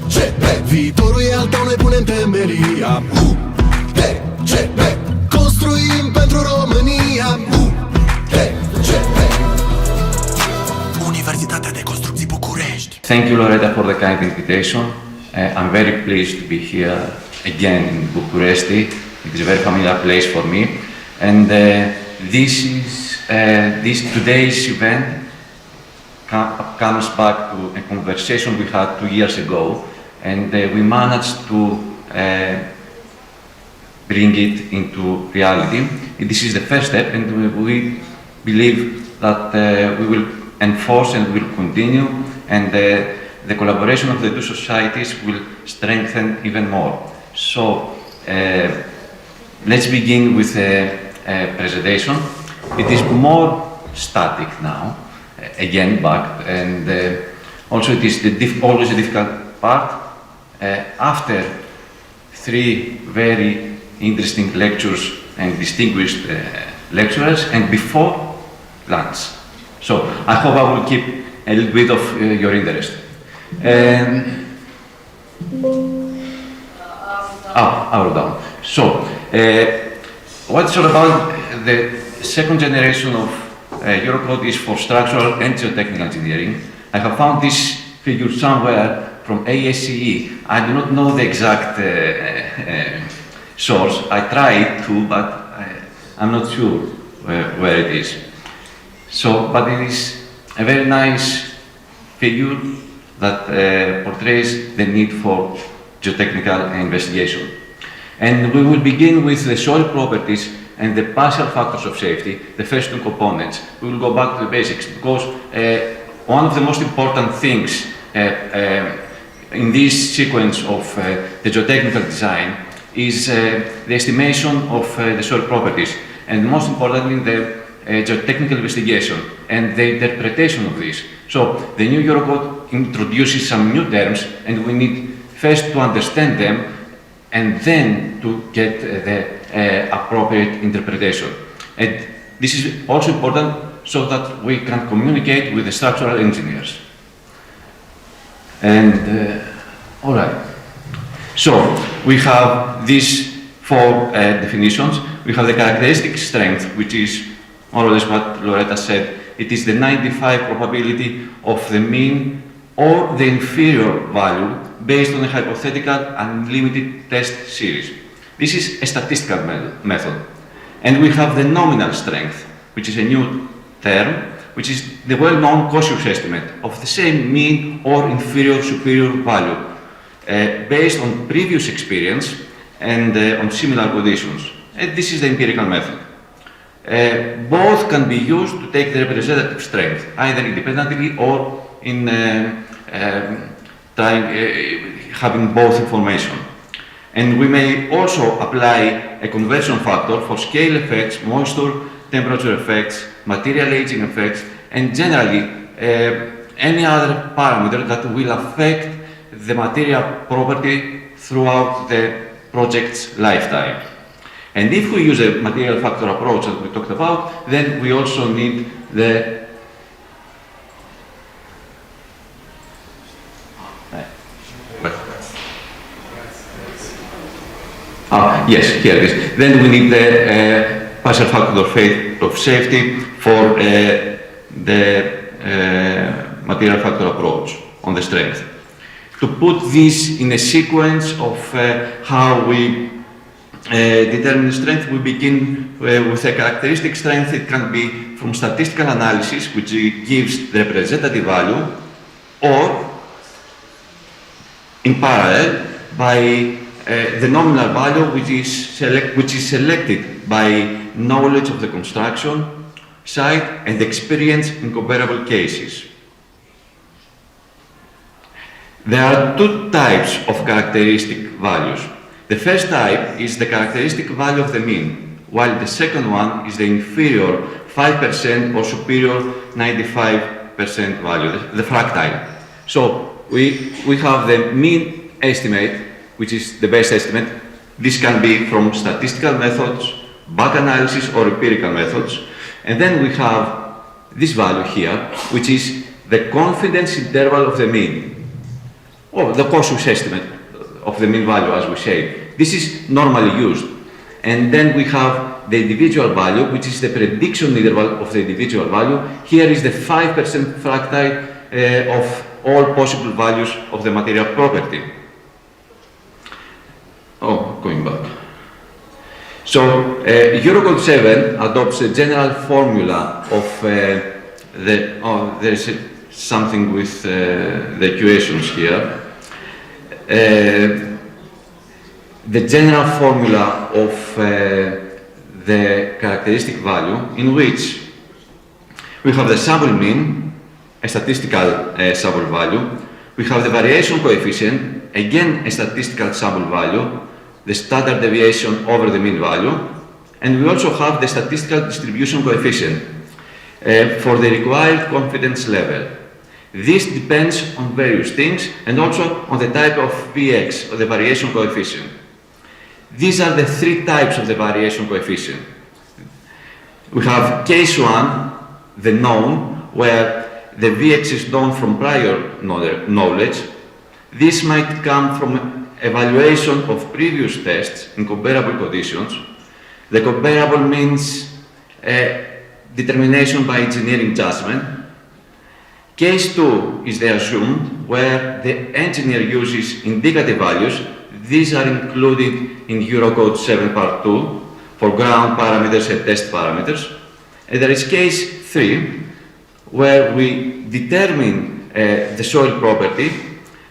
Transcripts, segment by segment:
UTCB. Viitorul e al tău, noi punem temelia. UTCB. Construim pentru România. UTCB. Universitatea de Construcții București. Thank you, Loretta, for the kind invitation. I'm very pleased to be here again in Bucharest. It is a very familiar place for me. And today's event comes back to a conversation we had 2 years ago, and we managed to bring it into reality. This is the first step, and we believe that we will enforce and will continue, and the collaboration of the two societies will strengthen even more. So let's begin with a presentation. It is more static now, again back, and also it is always a difficult part. After 3 very interesting lectures and distinguished lecturers, and before lunch. So I hope I will keep a little bit of your interest. Down. So, what's all about the second generation of Eurocode is for structural and geotechnical engineering. I have found this figure somewhere from ASCE. I do not know the exact source. I tried to, but I'm not sure where it is. So, but it is a very nice figure that portrays the need for geotechnical investigation. And we will begin with the soil properties and the partial factors of safety, the first 2 components. We will go back to the basics, because one of the most important things in this sequence of the geotechnical design is the estimation of the soil properties, and most importantly the geotechnical investigation and the interpretation of this. So the new Eurocode introduces some new terms, and we need first to understand them and then to get the appropriate interpretation. And this is also important so that we can communicate with the structural engineers. And all right. So we have these 4 definitions. We have the characteristic strength, which is more or less what Loretta said. It is the 95 probability of the mean or the inferior value based on a hypothetical unlimited test series. This is a statistical method. And we have the nominal strength, which is a new term, which is the well-known cautious estimate of the same mean or inferior superior value based on previous experience and on similar conditions. And this is the empirical method. Both can be used to take the representative strength, either independently or in having both information. And we may also apply a conversion factor for scale effects, moisture, temperature effects, material aging effects, and generally any other parameter that will affect the material property throughout the project's lifetime. And if we use a material factor approach that we talked about, then we also need the yes, here it is. Then we need the partial factor of safety for the material factor approach on the strength. To put this in a sequence of how we determine strength, we begin with a characteristic strength. It can be from statistical analysis, which gives the representative value, or in parallel by the nominal value, which is selected by knowledge of the construction site and experience in comparable cases. There are 2 types of characteristic values. The first type is the characteristic value of the mean, while the second one is the inferior 5% or superior 95% value, the fractile. So we have the mean estimate, which is the best estimate. This can be from statistical methods, back analysis, or empirical methods. And then we have this value here, which is the confidence interval of the mean. or the cautious estimate of the mean value, as we say. This is normally used. And then we have the individual value, which is the prediction interval of the individual value. Here is the 5% fractile of all possible values of the material property. Oh, going back. So, Eurocode 7 adopts a general formula of there is something with the equations here. The general formula of the characteristic value, in which we have the sample mean, a statistical sample value. We have the variation coefficient, again a statistical sample value, the standard deviation over the mean value, and we also have the statistical distribution coefficient for the required confidence level. This depends on various things and also on the type of Vx, or the variation coefficient. These are the three types of the variation coefficient. We have case 1, the known, where the Vx is known from prior knowledge. This might come from evaluation of previous tests in comparable conditions. The comparable means determination by engineering judgment. Case 2 is the assumed, where the engineer uses indicative values. These are included in Eurocode 7 Part 2 for ground parameters and test parameters. And there is case 3, where we determine the soil property.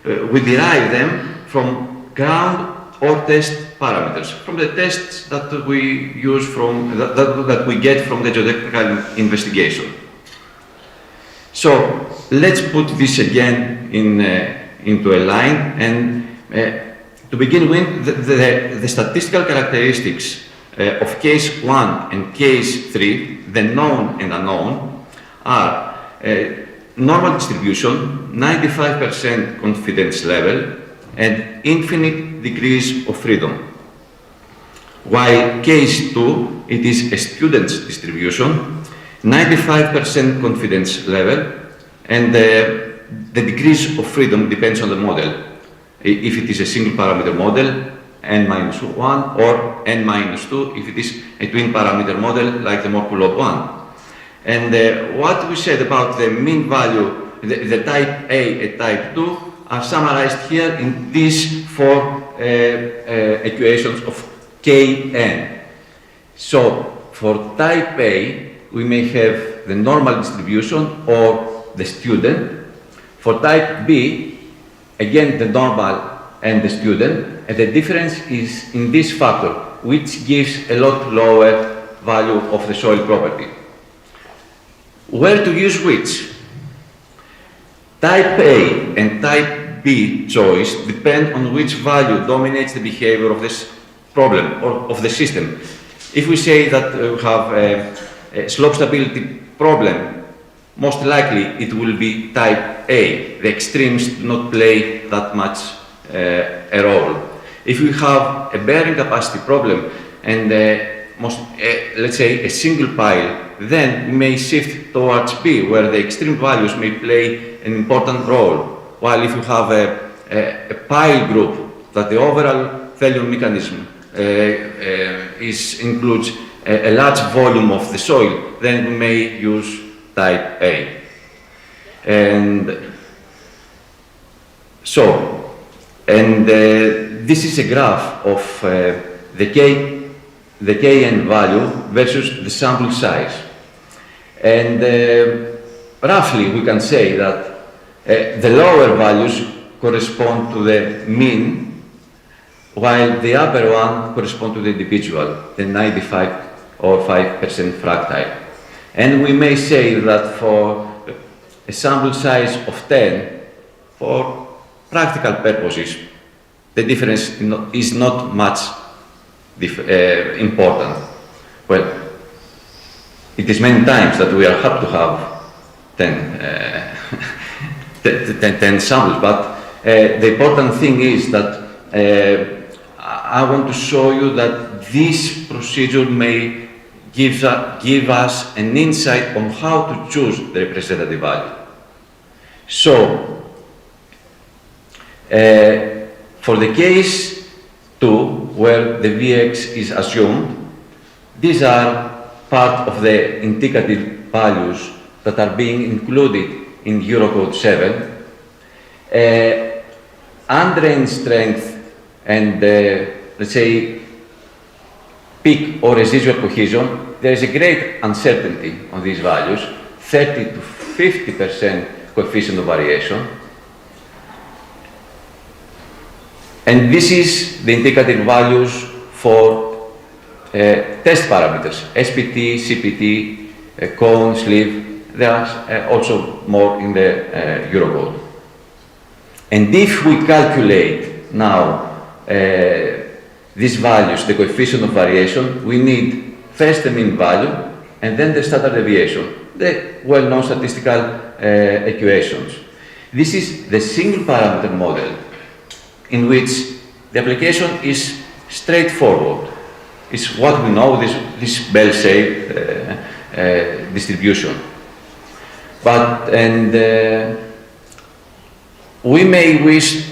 We derive them from ground or test parameters, from the tests that we use that we get from the geotechnical investigation. So let's put this again into a line, and to begin with, the statistical characteristics of case 1 and case 3, the known and unknown, are normal distribution, 95% confidence level, and infinite degrees of freedom. While case 2, it is a student's distribution, 95% confidence level, and the degrees of freedom depends on the model. If it is a single parameter model, n-1, or n-2, if it is a twin parameter model, like the Morkulov one. And what we said about the mean value, the type A and type 2, are summarized here in these four equations of Kn. So, for type A, we may have the normal distribution or the student. For type B, again the normal and the student, and the difference is in this factor, which gives a lot lower value of the soil property. Where to use which? Type A and type B choice depend on which value dominates the behavior of this problem or of the system. If we say that we have a slope stability problem, most likely it will be type A. The extremes do not play that much a role. If we have a bearing capacity problem and let's say a single pile, then we may shift towards B, where the extreme values may play an important role. While if you have a pile group, that the overall failure mechanism includes a large volume of the soil, then we may use type A. And so, this is a graph of the Kn value versus the sample size. And roughly we can say that the lower values correspond to the mean, while the upper one corresponds to the individual, the 95 or 5% fractile. And we may say that for a sample size of 10, for practical purposes, the difference is not much important. Well, it is many times that we are happy to have 10 samples, but the important thing is that I want to show you that this procedure may give us an insight on how to choose the representative value. So, For the case 2, where the Vx is assumed, these are part of the indicative values that are being included in Eurocode 7. Undrained strength and, let's say, peak or residual cohesion, there is a great uncertainty on these values, 30 to 50% coefficient of variation. And this is the indicative values for test parameters, SPT, CPT, cone, sleeve. There are also more in the Eurocode. And if we calculate now these values, the coefficient of variation, we need first the mean value and then the standard deviation, the well-known statistical equations. This is the single parameter model in which the application is straightforward. It's what we know, this bell-shaped distribution. We may wish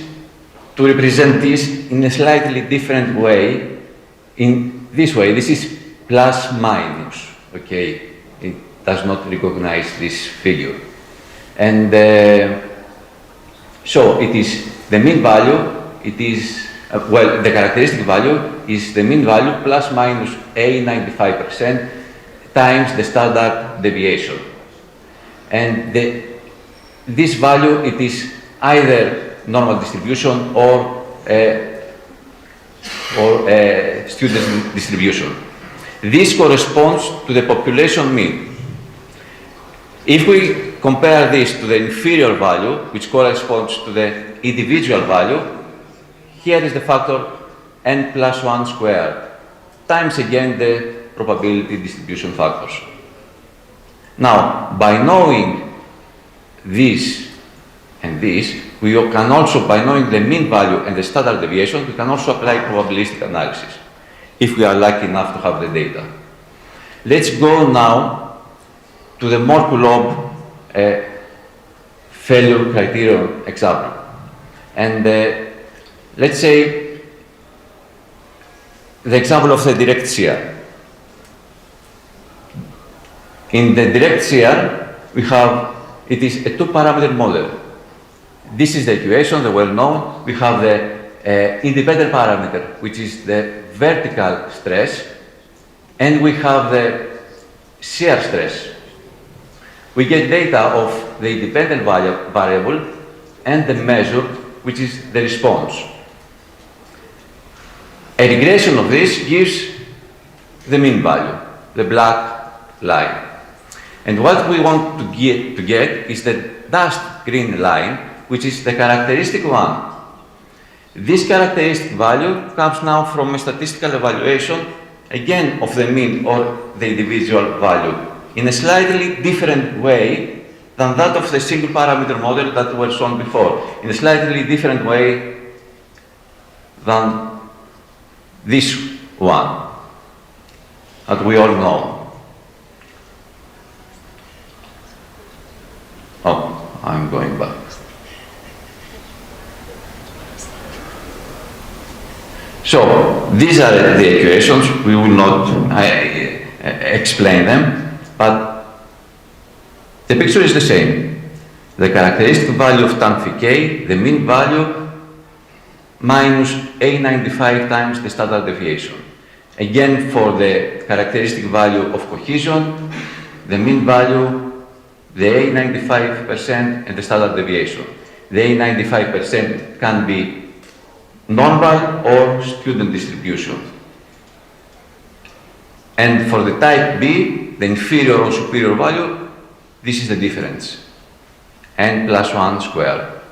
to represent this in a slightly different way, in this way. This is plus minus, okay? It does not recognize this figure. And so it is the mean value, it is, well, the characteristic value is the mean value plus minus a 95% times the standard deviation. And this value, it is either normal distribution or student distribution. This corresponds to the population mean. If we compare this to the inferior value, which corresponds to the individual value, here is the factor n plus 1 squared, times again the probability distribution factors. Now, by knowing this and this, we can also, by knowing the mean value and the standard deviation, we can also apply probabilistic analysis, if we are lucky enough to have the data. Let's go now to the Moore-Coulomb failure criterion example. And let's say the example of the direct shear. In the direct shear, we have, it is a two-parameter model. This is the equation, the well-known. We have the independent parameter, which is the vertical stress, and we have the shear stress. We get data of the independent variable and the measure, which is the response. A regression of this gives the mean value, the black line. And what we want to get is the dashed green line, which is the characteristic one. This characteristic value comes now from a statistical evaluation, again of the mean or the individual value, in a slightly different way than that of the single parameter model that were shown before, in a slightly different way than this one, that we all know. Oh, I'm going back. So, these are the equations. We will not explain them, but the picture is the same. The characteristic value of tan phi k, the mean value, minus A95 times the standard deviation. Again, for the characteristic value of cohesion, the mean value, the A95% and the standard deviation. The A95% can be normal or student distribution. And for the type B, the inferior or superior value, this is the difference, n plus 1 squared.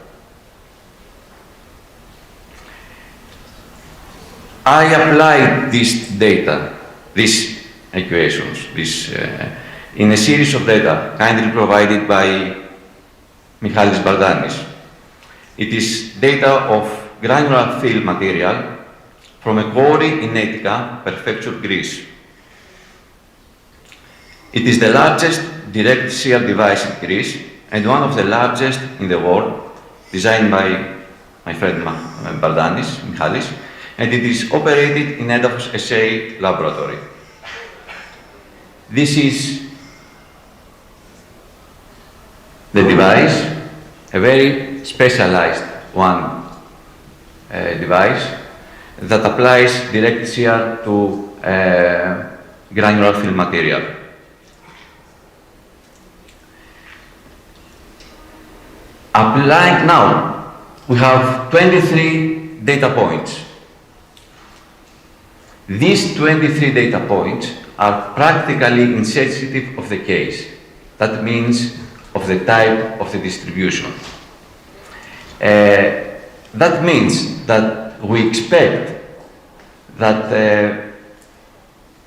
I applied this data, these equations, in a series of data kindly provided by Michalis Bardanis. It is data of granular fill material from a quarry in Etika, Prefecture, Greece. It is the largest direct shear device in Greece and one of the largest in the world, designed by my friend Bardanis, Michalis, and it is operated in Edafos SA laboratory. This is the device, a very specialized device that applies direct shear to granular film material. Applying now, we have 23 data points. These 23 data points are practically insensitive of the case. That means of the type of the distribution. That means that we expect that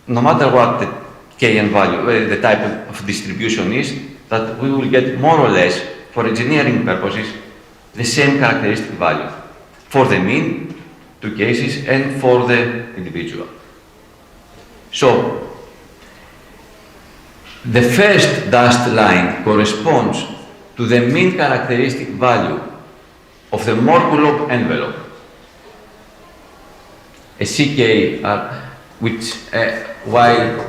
no matter what the Kn value, the type of distribution is, that we will get more or less, for engineering purposes, the same characteristic value for the mean, two cases, and for the individual. So, the first dashed line corresponds to the mean characteristic value of the Morkulov envelope, a CK, which, while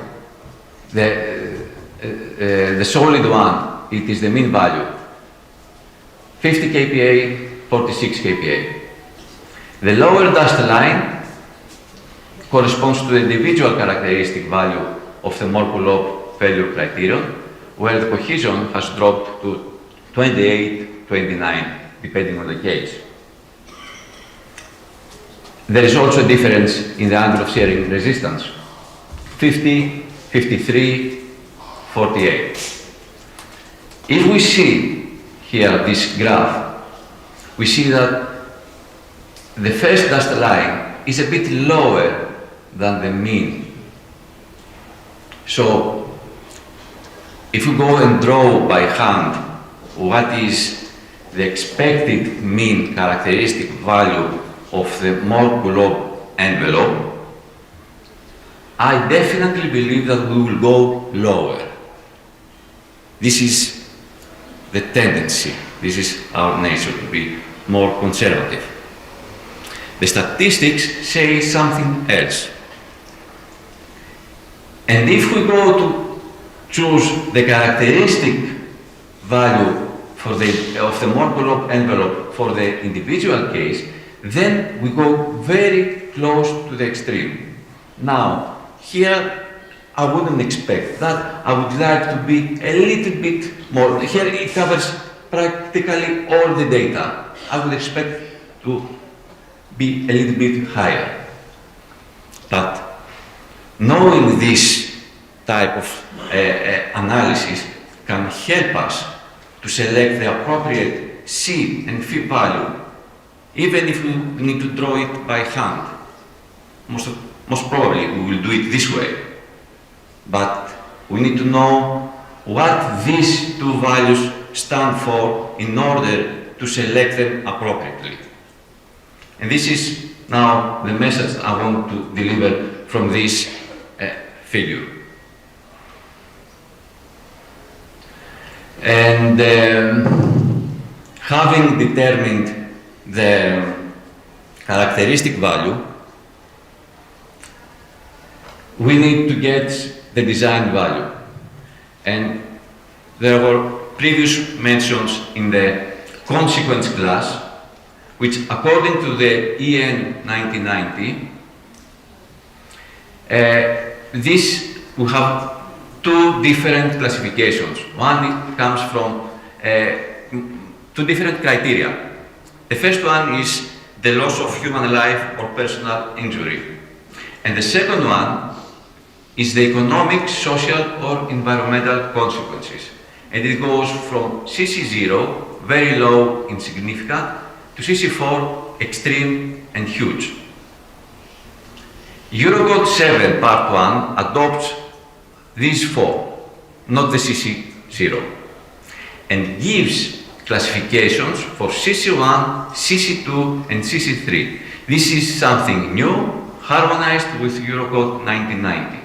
the solid one, it is the mean value, 50 kPa, 46 kPa. The lower dashed line corresponds to the individual characteristic value of the Morkulov failure criterion, where the cohesion has dropped to 28, 29, depending on the case. There is also a difference in the angle of shearing resistance, 50, 53, 48. If we see here this graph, we see that the first dashed line is a bit lower than the mean. So, if we go and draw by hand what is the expected mean characteristic value of the Morkulov envelope, I definitely believe that we will go lower. This is the tendency, this is our nature to be more conservative. The statistics say something else. And if we go to choose the characteristic value of the Morkulov envelope for the individual case, then we go very close to the extreme. Now, here I wouldn't expect that. I would like to be a little bit more. Here it covers practically all the data. I would expect to be a little bit higher. But knowing this type of analysis can help us to select the appropriate C and phi value, even if we need to draw it by hand. Most probably we will do it this way. But we need to know what these two values stand for in order to select them appropriately. And this is now the message I want to deliver from this figure. And having determined the characteristic value, we need to get the design value. And there were previous mentions in the consequence class, which according to the EN 1990, we have two different classifications. One comes from two different criteria. The first one is the loss of human life or personal injury. And the second one is the economic, social, or environmental consequences. And it goes from CC0, very low, insignificant, to CC4, extreme and huge. Eurocode 7, part 1, adopts these four, not the CC0, and gives classifications for CC1, CC2, and CC3. This is something new, harmonized with Eurocode 1990.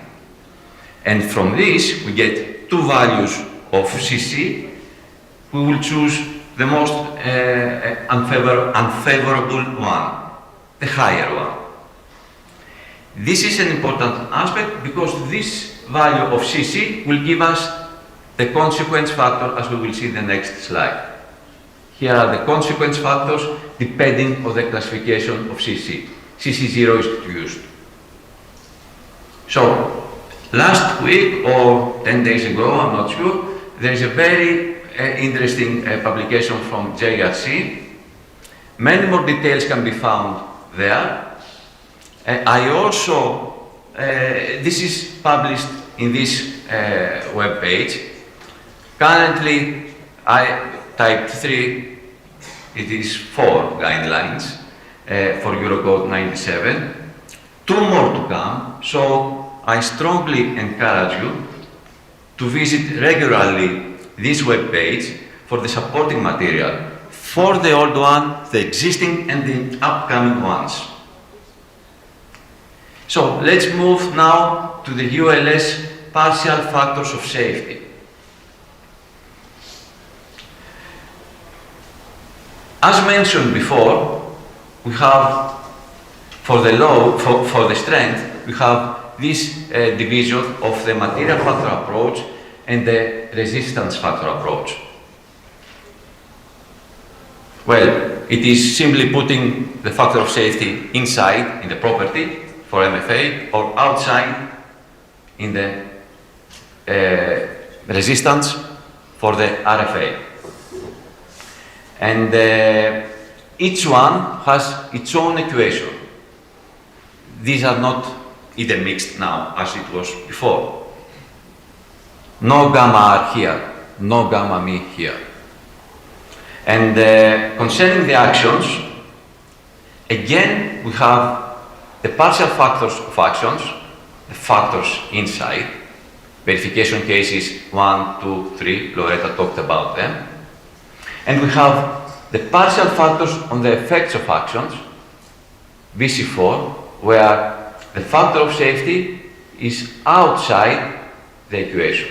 And from this, we get two values of CC. We will choose the most unfavorable one, the higher one. This is an important aspect because this value of CC will give us the consequence factor, as we will see in the next slide. Here are the consequence factors depending on the classification of CC. CC0 is used. So, last week or 10 days ago, I'm not sure, there is a very interesting publication from JRC. Many more details can be found there. I also, this is published in this web page. Currently, I typed 3, it is 4 guidelines for Eurocode 97. 2 more to come, so I strongly encourage you to visit regularly this web page for the supporting material for the old one, the existing and the upcoming ones. So let's move now to the ULS partial factors of safety. As mentioned before, we have for the load, for the strength, we have this division of the material factor approach and the resistance factor approach. Well, it is simply putting the factor of safety inside in the property for MFA or outside in the resistance for the RFA. And each one has its own equation. These are not intermixed now as it was before. No gamma R here, no gamma mi here. And concerning the actions, again we have the partial factors of actions, the factors inside, verification cases 1, 2, 3, Loretta talked about them. And we have the partial factors on the effects of actions, VC4, where the factor of safety is outside the equation.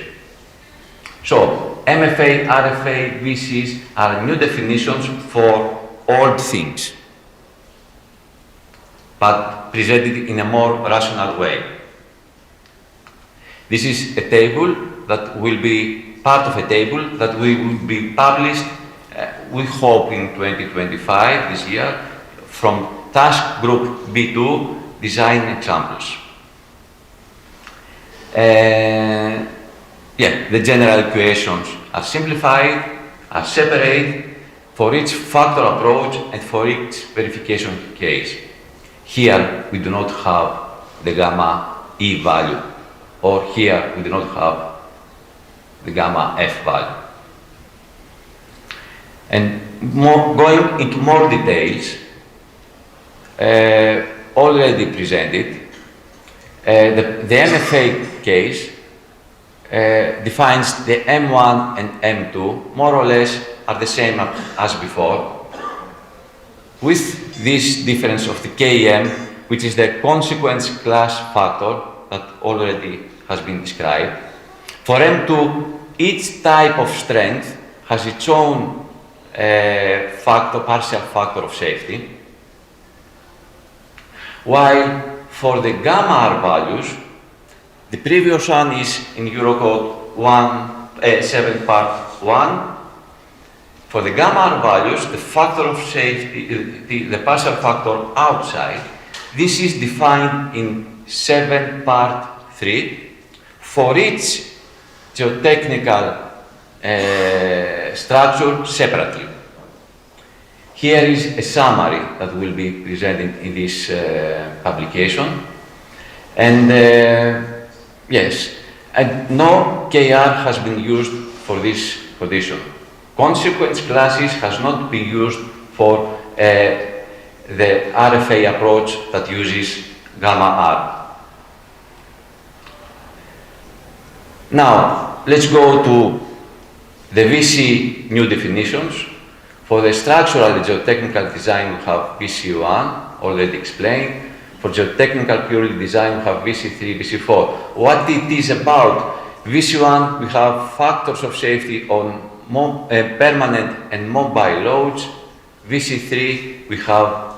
So, MFA, RFA, VCs are new definitions for old things, but presented in a more rational way. This is a table that will be part of a table that will be published, we hope in 2025, this year, from Task Group B2, Design Examples. The general equations are simplified, are separate for each factor approach and for each verification case. Here we do not have the gamma E value, or here we do not have the gamma F value. And going into more details, already presented, the MFA case defines the M1 and M2, more or less are the same as before, with this difference of the KM, which is the consequence class factor that already has been described. For M2, each type of strength has its own partial factor of safety, while for the gamma R values, the previous one is in Eurocode 7 part 1. For the gamma R values, the factor of safety, the partial factor outside, this is defined in 7 part 3 for each geotechnical structure separately. Here is a summary that will be presented in this publication. And yes, and no KR has been used for this condition. Consequence classes has not been used for the RFA approach that uses gamma R. Now, let's go to the VC new definitions. For the structural geotechnical design, we have VC1, already explained. For geotechnical purely design, we have VC3, VC4. What it is about? VC1, we have factors of safety on permanent and mobile loads, VC3 we have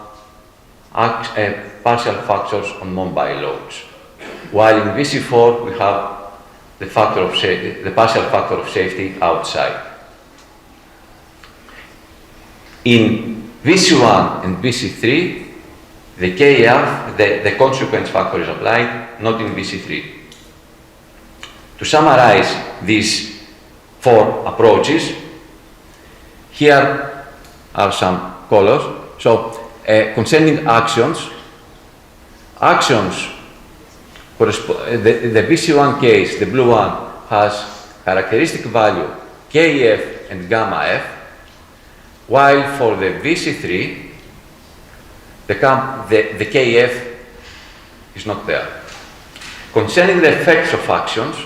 partial factors on mobile loads, while in VC4 we have the partial factor of safety outside. In VC1 and VC3, the KF, the consequence factor is applied, not in VC3. To summarize these four approaches, here are some colors. So, concerning actions, the VC1 case, the blue one, has characteristic value KF and gamma F, while for the VC3, the KF is not there. Concerning the effects of actions,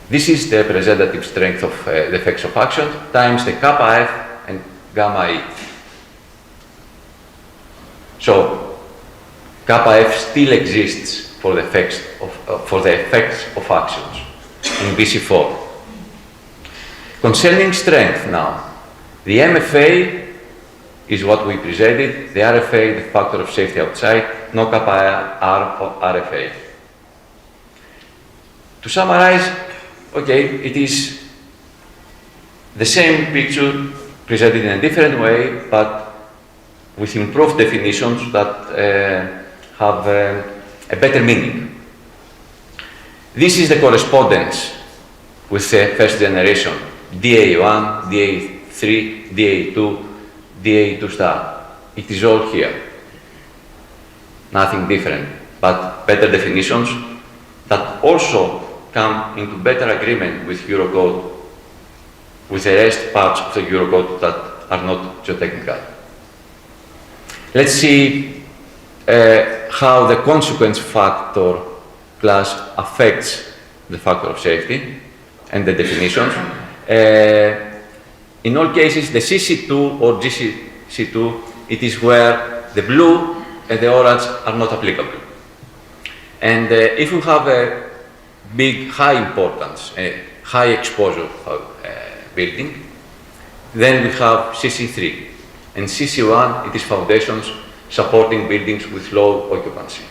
this is the representative strength of the effects of action times the kappa F and gamma E. So, kappa F still exists for the effects of actions in VC4. Concerning strength now, the MFA is what we presented, the RFA, the factor of safety outside, no kappa R for RFA. To summarize, okay, it is the same picture presented in a different way, but with improved definitions that have a better meaning. This is the correspondence with the first generation, DA1, DA3, DA2, DA2 star. It is all here. Nothing different, but better definitions that also come into better agreement with Eurocode, with the rest parts of the Eurocode that are not geotechnical. Let's see how the consequence factor class affects the factor of safety and the definitions. In all cases, the CC2 or GCC2, it is where the blue and the orange are not applicable. And if you have a big, high importance, high exposure building, then we have CC3. And CC1, it is foundations supporting buildings with low occupancy.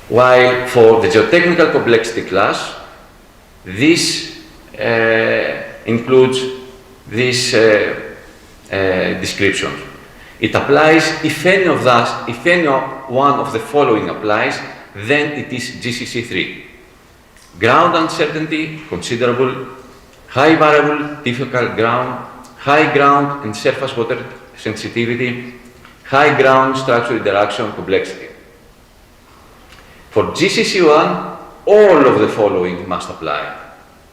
While for the geotechnical complexity class, this includes this description. It applies if any one of the following applies, then it is GCC3. Ground uncertainty, considerable, high variable, difficult ground, high ground and surface water sensitivity, high ground structure interaction complexity. For GCC1, all of the following must apply.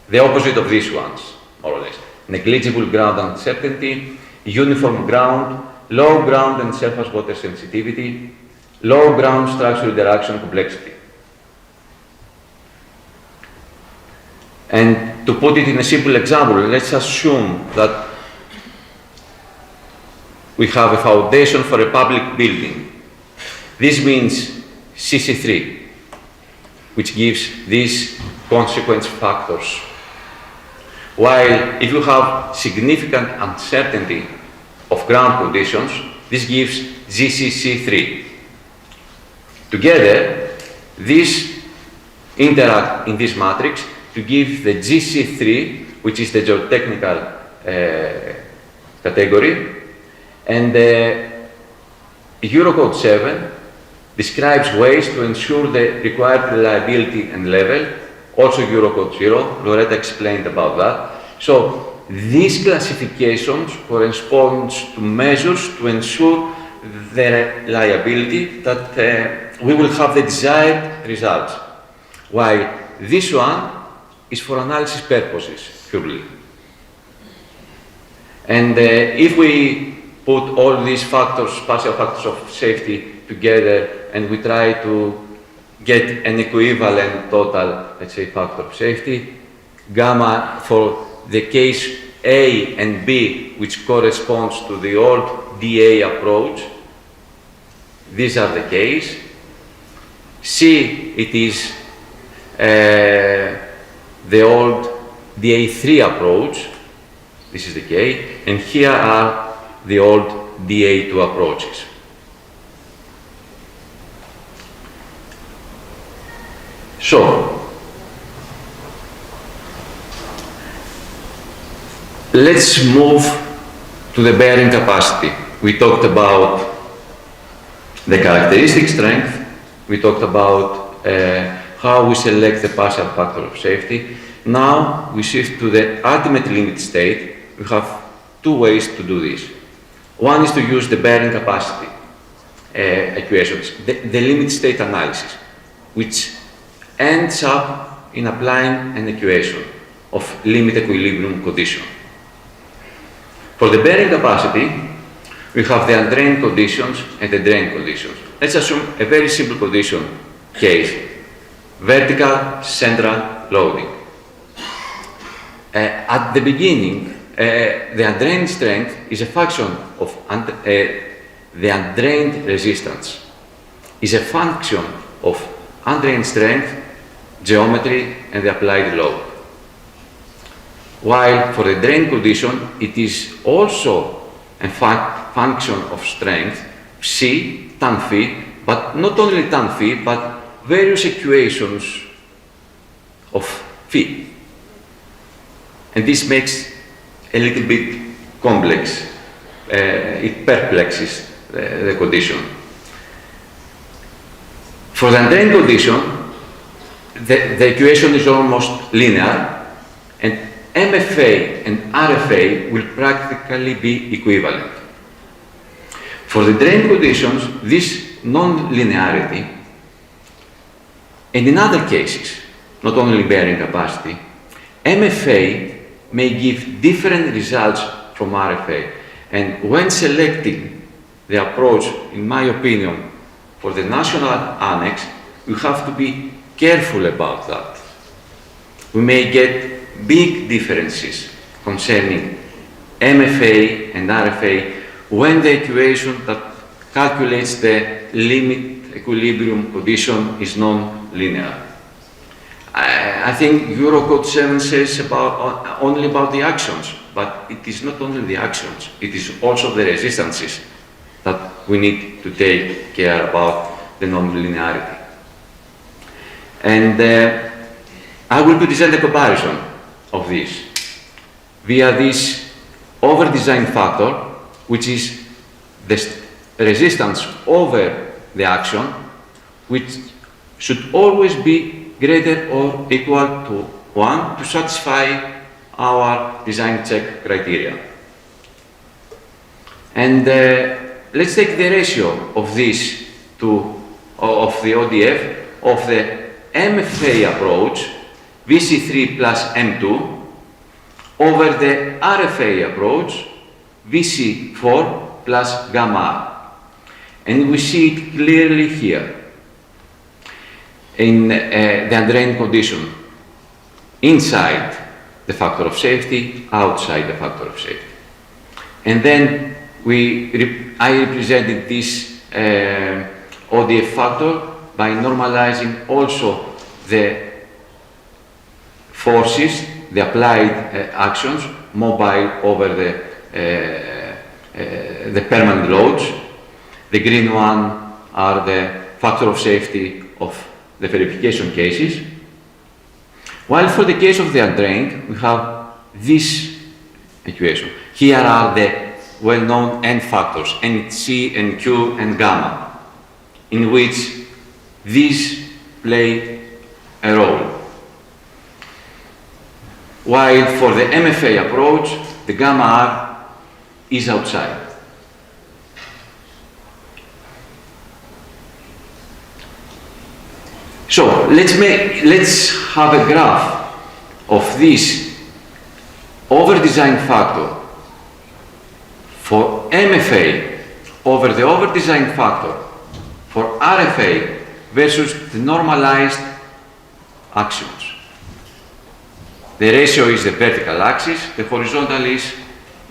The opposite of these ones, more or less. Negligible ground uncertainty, uniform ground, low ground and surface water sensitivity, low ground structure interaction complexity. And to put it in a simple example, let's assume that we have a foundation for a public building. This means CC3, which gives these consequence factors. While if you have significant uncertainty of ground conditions, this gives GCC3. Together, these interact in this matrix to give the GC3, which is the geotechnical category, and Eurocode 7 describes ways to ensure the required reliability and level, also Eurocode 0, Loretta explained about that. So these classifications corresponds to measures to ensure the reliability that we will have the desired results, while this one is for analysis purposes purely. And if we put all these factors, partial factors of safety together, and we try to get an equivalent total, let's say, factor of safety, gamma for the case A and B, which corresponds to the old DA approach, these are the case. C, it is the old DA3 approach, this is the K, and here are the old DA2 approaches. So, let's move to the bearing capacity. We talked about the characteristic strength, we talked about how we select the partial factor of safety. Now we shift to the ultimate limit state. We have two ways to do this. One is to use the bearing capacity equations, the limit state analysis, which ends up in applying an equation of limit equilibrium condition. For the bearing capacity, we have the undrained conditions and the drained conditions. Let's assume a very simple condition case, vertical central loading. At the beginning, the undrained strength is a function of the undrained resistance, is a function of undrained strength, geometry, and the applied load. While for the drain condition, it is also a function of strength, C, tan phi, but not only tan phi, but various equations of phi. And this makes a little bit complex. It perplexes the condition. For the undrained condition, the equation is almost linear, and MFA and RFA will practically be equivalent. For the drain conditions, this non-linearity, and in other cases, not only bearing capacity, MFA may give different results from RFA. And when selecting the approach, in my opinion, for the national annex, we have to be careful about that. We may get big differences concerning MFA and RFA when the equation that calculates the limit equilibrium condition is non-linear. I think Eurocode 7 says only about the actions, but it is not only the actions, it is also the resistances that we need to take care about the non-linearity. And I will present a comparison of this via this over-design factor, which is the resistance over the action, which should always be greater or equal to 1 to satisfy our design check criteria. And let's take the ratio of this of the ODF of the MFA approach, VC3 plus M2, over the RFA approach, VC4 plus gamma R. And we see it clearly here in the undrained condition, inside the factor of safety, outside the factor of safety. And then I represented this ODF factor by normalizing also the forces, the applied actions, mobile over the permanent loads. The green one are the factor of safety of the verification cases. While for the case of the undrained, we have this equation. Here are the well-known N factors, NC, NQ, and gamma, in which these play a role. While for the MFA approach, the gamma R is outside. So let's have a graph of this over-design factor for MFA over the over-design factor for RFA versus the normalized actions. The ratio is the vertical axis, the horizontal is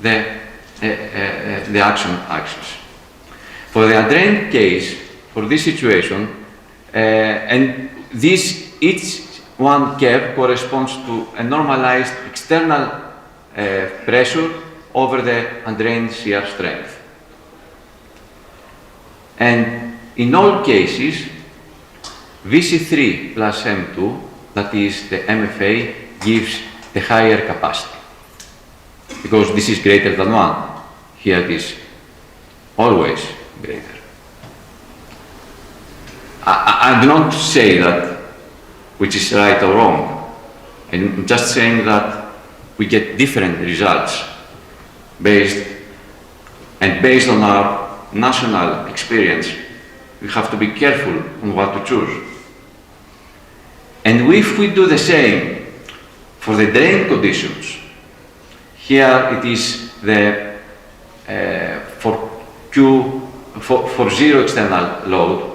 the action axis. For the undrained case, for this situation, and this each one curve corresponds to a normalized external pressure over the undrained shear strength. And in all cases, VC3 plus M2, that is the MFA, gives the higher capacity. Because this is greater than 1. Here it is always greater. I do not say that which is right or wrong. I'm just saying that we get different results based on our national experience. We have to be careful on what to choose. And if we do the same for the drain conditions, here it is the for zero external load,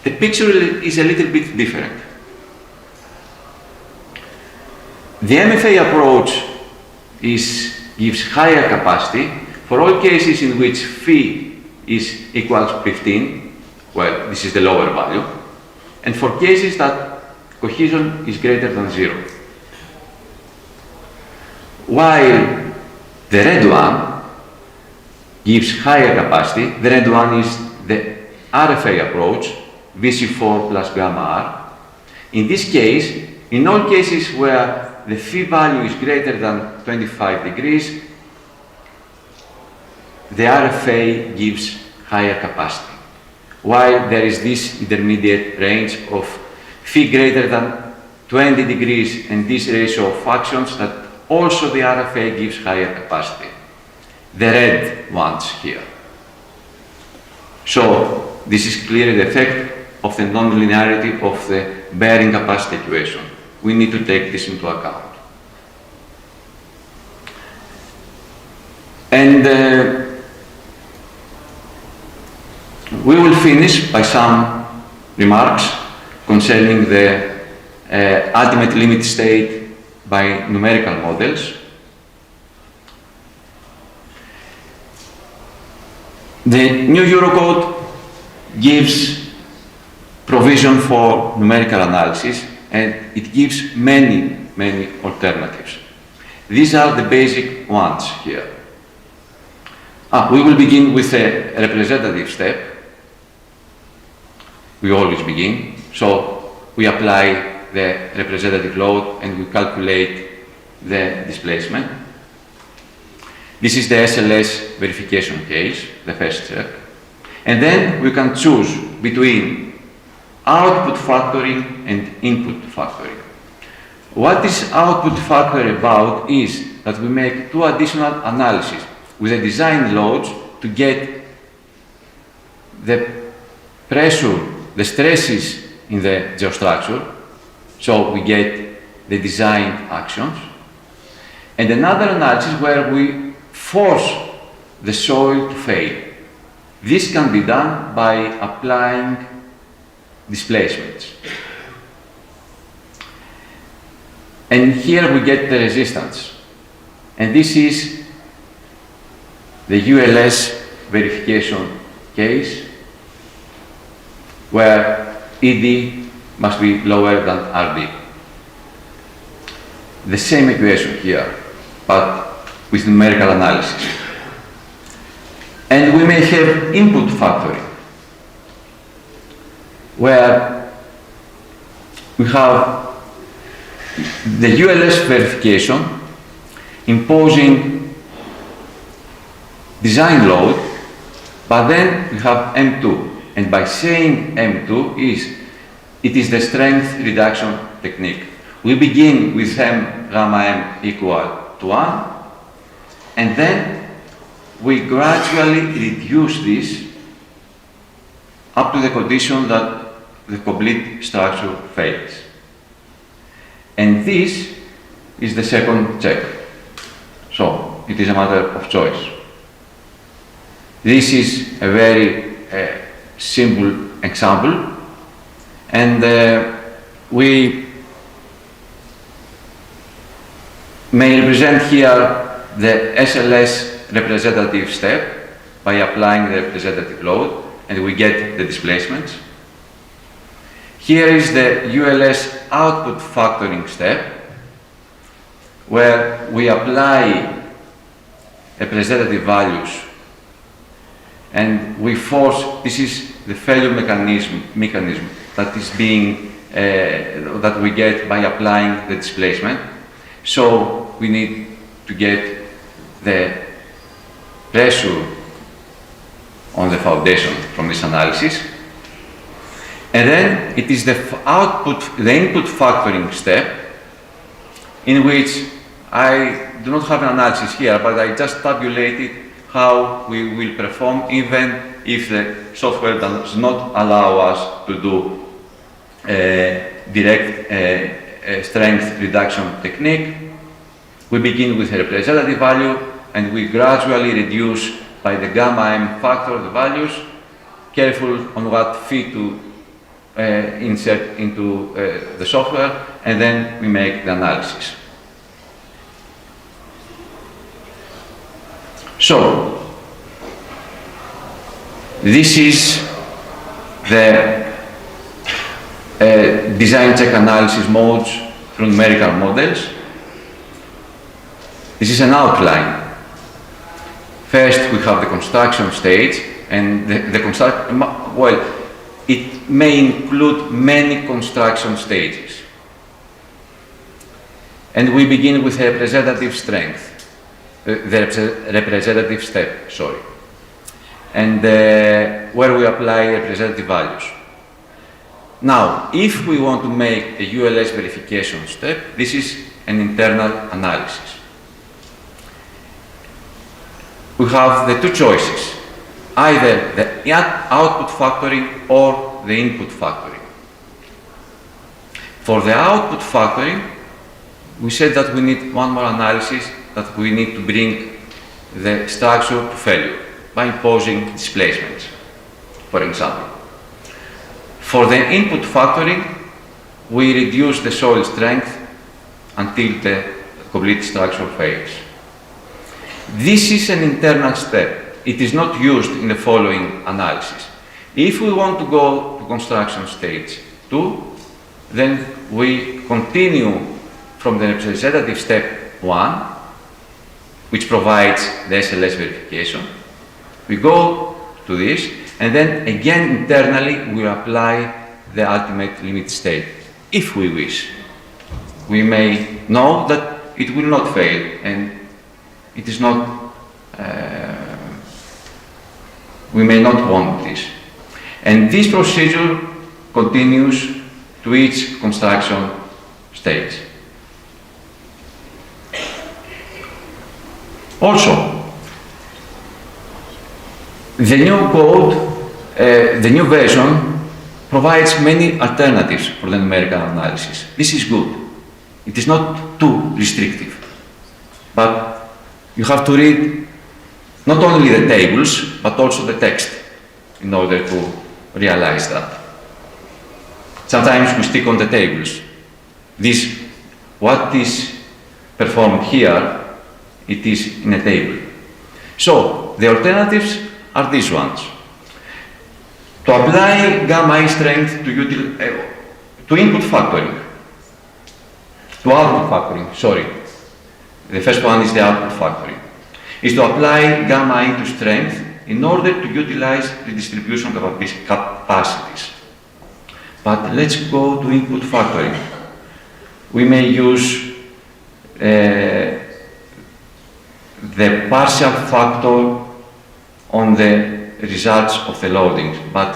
the picture is a little bit different. The MFA approach gives higher capacity for all cases in which phi is equals 15, well, this is the lower value, and for cases that cohesion is greater than 0. While the red one gives higher capacity, the red one is the RFA approach, VC4 plus gamma R. In this case, in all cases where the phi value is greater than 25 degrees, the RFA gives higher capacity. While there is this intermediate range of phi greater than 20 degrees and this ratio of fractions that also the RFA gives higher capacity. The red ones here. So this is clearly the effect of the non-linearity of the bearing capacity equation. We need to take this into account. And we will finish by some remarks concerning the ultimate limit state by numerical models. The new Eurocode gives provision for numerical analysis, and it gives many alternatives. These are the basic ones here. We will begin with a representative step. We always begin. So we apply the representative load and we calculate the displacement. This is the SLS verification case, the first step. And then we can choose between output factoring and input factoring. What this output factor about is that we make two additional analyses with the design loads to get the pressure, the stresses in the geostructure, so we get the design actions, and another analysis where we force the soil to fail. This can be done by applying displacements. And here we get the resistance. And this is the ULS verification case, where ED must be lower than RD. The same equation here, but with numerical analysis. And we may have input factoring, where we have the ULS verification imposing design load, but then we have M2. And by saying M2 it is the strength reduction technique. We begin with M gamma M equal to 1, and then we gradually reduce this up to the condition that the complete structure fails. And this is the second check. So it is a matter of choice. This is a very simple example, and we may represent here the SLS representative step by applying the representative load, and we get the displacements. Here is the ULS output factoring step, where we apply representative values and we force, this is the failure mechanism that is being, that we get by applying the displacement. So we need to get the pressure on the foundation from this analysis. And then it is the input factoring step, in which I do not have an analysis here, but I just tabulated how we will perform even if the software does not allow us to do direct strength reduction technique. We begin with a representative value and we gradually reduce by the gamma m factor the values, careful on what fee to insert into the software, and then we make the analysis. So, this is the design check analysis modes through numerical models. This is an outline. First, we have the construction stage, and the construction, well, it may include many construction stages. And we begin with a representative strength, the representative step, sorry, and where we apply representative values. Now, if we want to make a ULS verification step, this is an internal analysis. We have the two choices, either the output factoring or the input factoring. For the output factoring, we said that we need one more analysis, that we need to bring the structure to failure by imposing displacements, for example. For the input factoring, we reduce the soil strength until the complete structure fails. This is an internal step. It is not used in the following analysis. If we want to go to construction stage 2, then we continue from the representative step 1, which provides the SLS verification. We go to this, and then again internally we apply the ultimate limit state, if we wish. We may know that it will not fail, and it is not, we may not want this. And this procedure continues to each construction stage. Also, the new code, the new version, provides many alternatives for the numerical analysis. This is good. It is not too restrictive. But you have to read not only the tables, but also the text in order to realize that. Sometimes we stick on the tables. This, what is performed here, it is in a table. So, the alternatives are these ones. To apply gamma E strength to input factoring, to output factoring, sorry. The first one is the output factoring, is to apply gamma E to strength in order to utilize the distribution capacities. But let's go to input factoring. We may use the partial factor on the results of the loadings, but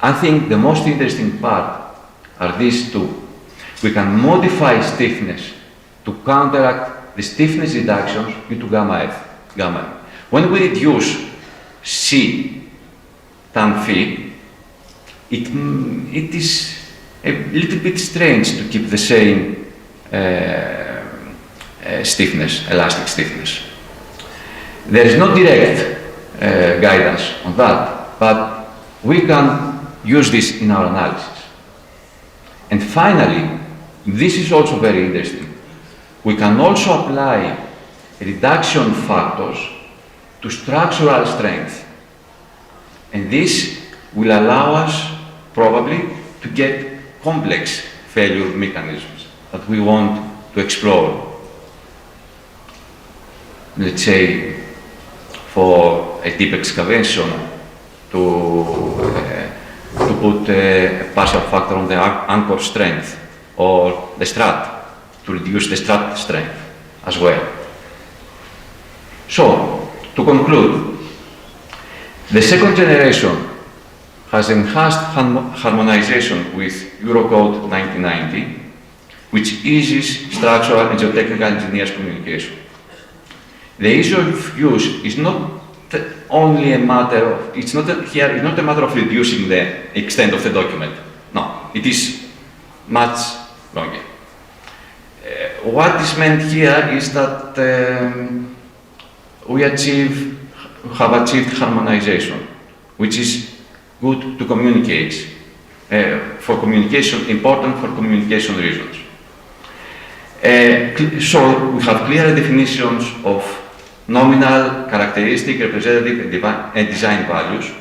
I think the most interesting part are these two. We can modify stiffness to counteract the stiffness reductions due to gamma F, gamma M. When we reduce C tan phi, it is a little bit strange to keep the same stiffness, elastic stiffness. There is no direct guidance on that, but we can use this in our analysis. And finally, this is also very interesting. We can also apply reduction factors to structural strength. And this will allow us, probably, to to get complex failure mechanisms that we want to explore. Let's say, for a deep excavation, to put a partial factor on the anchor strength or the strut, to reduce the strut strength as well. So, to conclude, the second generation has enhanced harmonization with Eurocode 1990, which eases structural and geotechnical engineers' communication. The ease of use is not only a matter of, it's not a matter of reducing the extent of the document. No, it is much longer. What is meant here is that we have achieved harmonization, which is good to communicate, important for communication reasons. So we have clear definitions of nominal, characteristic, representative, and design values.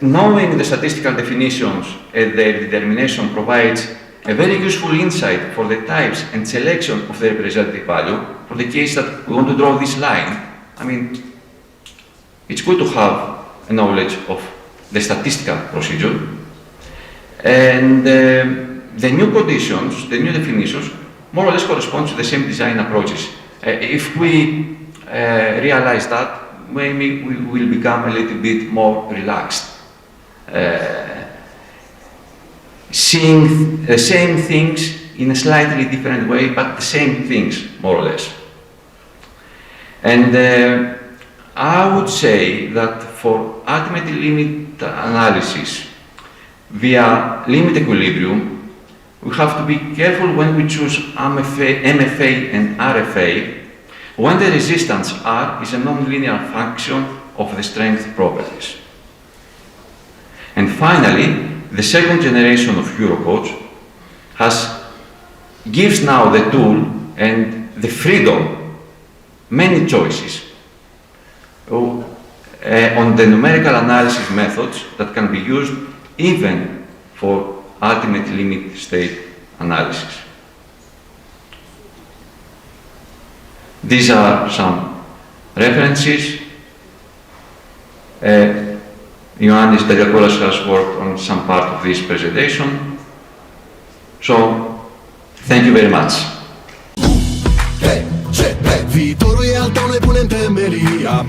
Knowing the statistical definitions and their determination provides a very useful insight for the types and selection of the representative value for the case that we want to draw this line. I mean, it's good to have a knowledge of the statistical procedure. And the new conditions, the new definitions, more or less correspond to the same design approaches. If we realize that, maybe we will become a little bit more relaxed. Seeing the same things in a slightly different way, but the same things, more or less. And I would say that for ultimate limit analysis via limit equilibrium, we have to be careful when we choose MFA and RFA, when the resistance R is a non-linear function of the strength properties. And finally, the second generation of Eurocodes gives now the tool and the freedom, many choices, on the numerical analysis methods that can be used even for ultimate limit state analysis. These are some references. Ioannis Deliakoulas has worked on some part of this presentation. So, thank you very much. Viitorul e al tău, noi punem temelia.